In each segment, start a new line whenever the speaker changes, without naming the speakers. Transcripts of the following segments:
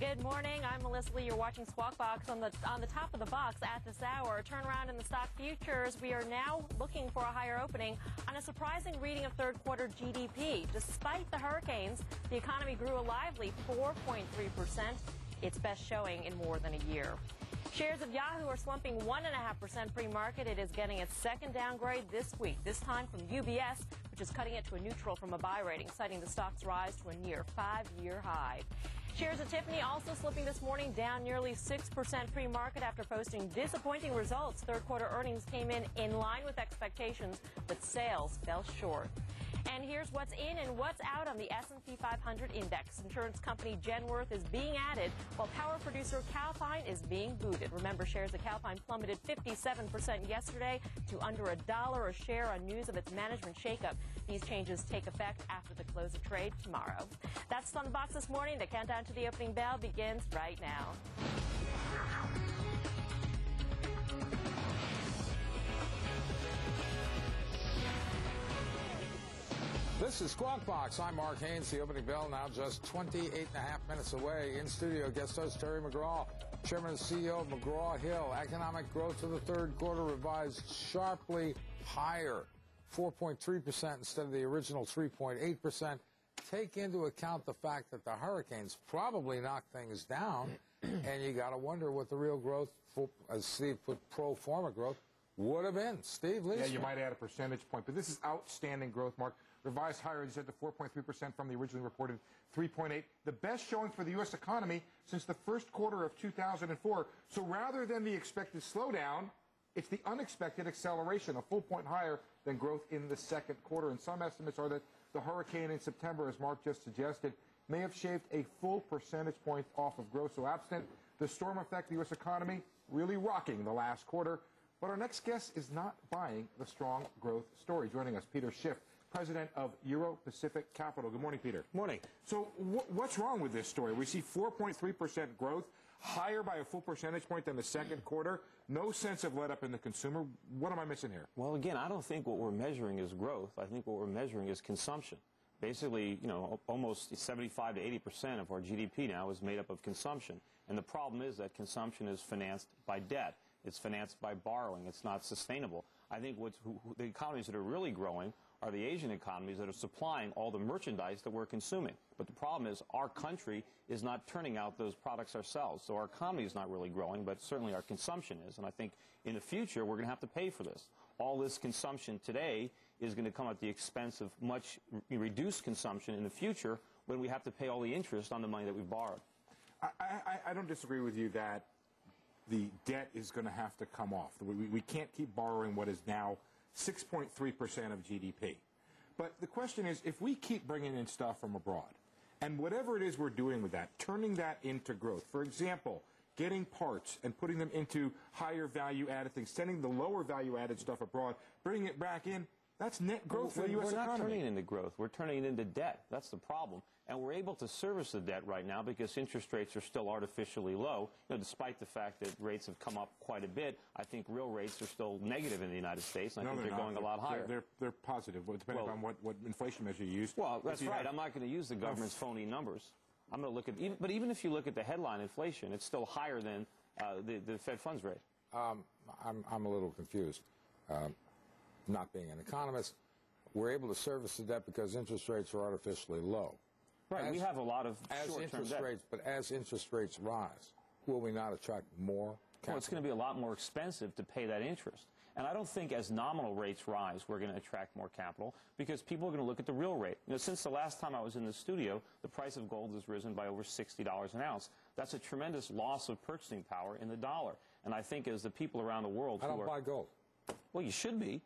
Good morning. I'm Melissa Lee. You're watching SquawkBox on the top of the box at this hour. Turnaround in the stock futures. We are now looking for a higher opening on a surprising reading of third quarter GDP. Despite the hurricanes, the economy grew a lively 4.3%, its best showing in more than a year. Shares of Yahoo are slumping 1.5% pre-market. It is getting its second downgrade this week, this time from UBS, which is cutting it to a neutral from a buy rating, citing the stock's rise to a near 5-year high. Shares of Tiffany also slipping this morning, down nearly 6% pre-market after posting disappointing results. Third quarter earnings came in line with expectations, but sales fell short. And here's what's in and what's out on the S&P 500 index. Insurance company Genworth is being added, while power producer Calpine is being booted. Remember, shares of Calpine plummeted 57% yesterday to under $1 a share on news of its management shakeup. These changes take effect after the close of trade tomorrow. That's on the box this morning. The countdown to the opening bell begins right now.
This is Squawk Box. I'm Mark Haynes. The opening bell now just 28.5 minutes away. In studio, guest host Terry McGraw, Chairman and CEO of McGraw-Hill. Economic growth for the third quarter revised sharply higher, 4.3% instead of the original 3.8%. Take into account the fact that the hurricanes probably knocked things down, and you got to wonder what the real growth, as Steve put, pro forma growth, would have been. Steve, Lisa.
Yeah, you might add a percentage point, but this is outstanding growth, Mark. Revised higher, as you said, to 4.3% from the originally reported 3.8%. The best showing for the U.S. economy since the first quarter of 2004. So rather than the expected slowdown, it's the unexpected acceleration, a full point higher than growth in the second quarter. And some estimates are that the hurricane in September, as Mark just suggested, may have shaved a full percentage point off of growth. So absent the storm effect, the U.S. economy really rocking the last quarter. But our next guest is not buying the strong growth story. Joining us, Peter Schiff, president of Euro-Pacific Capital. Good morning, Peter.
Morning.
So what's wrong with this story? We see 4.3% growth, higher by a full percentage point than the second quarter. No sense of let-up in the consumer. What am I missing here?
Well, again, I don't think what we're measuring is growth. I think what we're measuring is consumption. Basically, almost 75 to 80% of our GDP now is made up of consumption. And the problem is that consumption is financed by debt. It's financed by borrowing. It's not sustainable. I think the economies that are really growing are the Asian economies that are supplying all the merchandise that we're consuming. But the problem is our country is not turning out those products ourselves. So our economy is not really growing, but certainly our consumption is. And I think in the future we're going to have to pay for this. All this consumption today is going to come at the expense of much reduced consumption in the future when we have to pay all the interest on the money that we've borrowed.
I don't disagree with you that the debt is going to have to come off. We can't keep borrowing what is now 6.3% of GDP. But the question is, if we keep bringing in stuff from abroad, and whatever it is we're doing with that, turning that into growth, for example, getting parts and putting them into higher value-added things, sending the lower value-added stuff abroad, bringing it back in, that's net growth for the U.S. economy.
We're not turning it into growth. We're turning it into debt. That's the problem. And we're able to service the debt right now because interest rates are still artificially low. Despite the fact that rates have come up quite a bit, I think real rates are still negative in the United States, and I think they're going a lot higher.
They're positive, depending on what inflation measure you use.
Well, that's right. I'm not going to use the government's phony numbers. I'm going to look at, but even if you look at the headline inflation, it's still higher than the Fed funds rate.
I'm a little confused. Not being an economist, we're able to service the debt because interest rates are artificially low.
Right, we have a lot of short-term debt.
But as interest rates rise, will we not attract more capital?
Well, it's going to be a lot more expensive to pay that interest. And I don't think as nominal rates rise, we're going to attract more capital because people are going to look at the real rate. Since the last time I was in the studio, the price of gold has risen by over $60 an ounce. That's a tremendous loss of purchasing power in the dollar. And I think as the people around the world
I don't buy gold.
Well, you should be.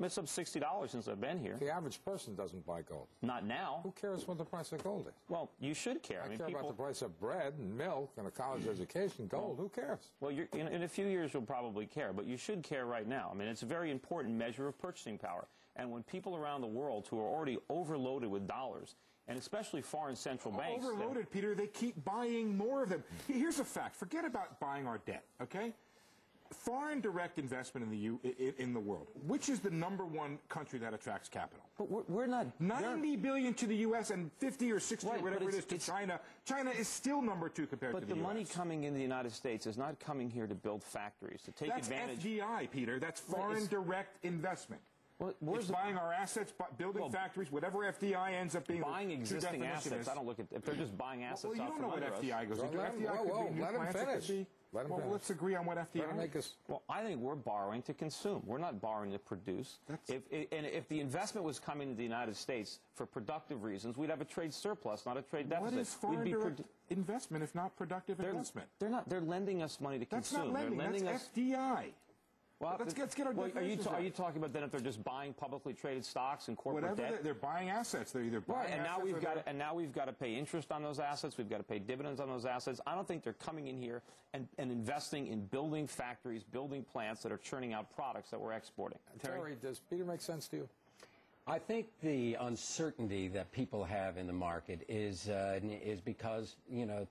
It's up $60 since I've been here.
The average person doesn't buy gold.
Not now.
Who cares what the price of gold is?
Well, you should care.
I care about the price of bread and milk and a college education. Gold, who cares?
Well, in a few years you'll probably care, but you should care right now. It's a very important measure of purchasing power. And when people around the world who are already overloaded with dollars, and especially foreign central banks...
Overloaded, Peter. They keep buying more of them. Here's a fact. Forget about buying our debt, okay? Foreign direct investment in the world. Which is the #1 country that attracts capital?
But we're not
90 billion to the U.S. and 50 or 60
right,
or whatever it is to China. China is still '2 compared to the U.S.
But the money coming in the United States is not coming here to build factories, to take advantage.
That's FDI, Peter. That's foreign direct investment.
Well,
it's buying our assets, building factories, whatever FDI ends up being.
Buying existing assets. I don't look at if they're just buying assets.
Well, you don't know what FDI goes into.
Let him finish.
Let's agree on what FDI is.
Well, I think we're borrowing to consume. We're not borrowing to produce. If the investment was coming to the United States for productive reasons, we'd have a trade surplus, not a trade deficit.
What is foreign direct investment if not productive investment?
They're not. They're lending us money to consume.
That's not lending.
They're lending
that's
us
FDI.
Well,
let's get our definitions
are you talking about then if they're just buying publicly traded stocks and corporate debt?
They're buying assets. They're either buying assets
and now we've got to pay interest on those assets. We've got to pay dividends on those assets. I don't think they're coming in here and investing in building factories, building plants that are churning out products that we're exporting.
Terry, does Peter make sense to you?
I think the uncertainty that people have in the market is because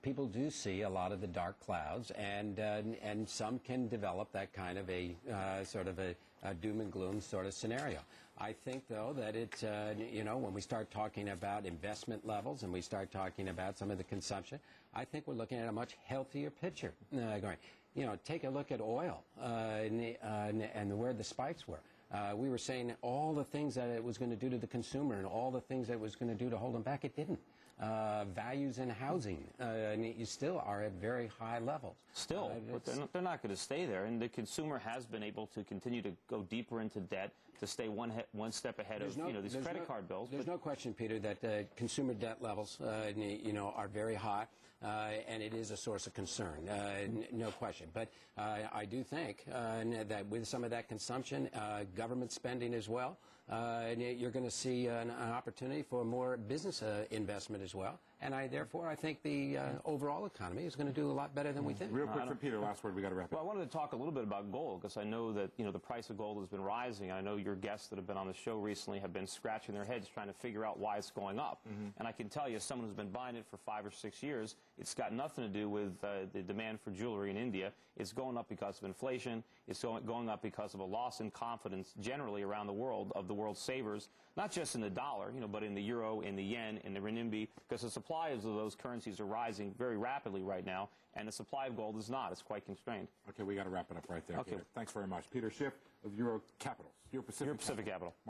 people do see a lot of the dark clouds, and some can develop that kind of a sort of a doom and gloom sort of scenario. I think though that it's when we start talking about investment levels and we start talking about some of the consumption, I think we're looking at a much healthier picture going. Take a look at oil and where the spikes were. We were saying all the things that it was going to do to the consumer and all the things that it was going to do to hold them back. It didn't. Values in housing, you still are at very high levels.
Still, but they're not going to stay there. And the consumer has been able to continue to go deeper into debt, to stay one step ahead of these credit card bills.
There's no question, Peter, that consumer debt levels are very high, and it is a source of concern, no question. But I do think that with some of that consumption, government spending as well, you're going to see an opportunity for more business investment as well. And therefore, I think the overall economy is going to do a lot better than we think.
Real quick for Peter, last word, we got to wrap it up.
Well, I wanted to talk a little bit about gold, because I know that the price of gold has been rising. I know your guests that have been on the show recently have been scratching their heads trying to figure out why it's going up. And I can tell you, as someone who's been buying it for 5 or 6 years, it's got nothing to do with the demand for jewelry in India. It's going up because of inflation. It's going up because of a loss in confidence generally around the world of the world's savers, not just in the dollar, but in the euro, in the yen, in the renminbi, because the supply of those currencies are rising very rapidly right now, and the supply of gold is not. It's quite constrained.
Okay, we got to wrap it up right there.
Okay.
Peter. Thanks very much. Peter Schiff of Euro Pacific Capital.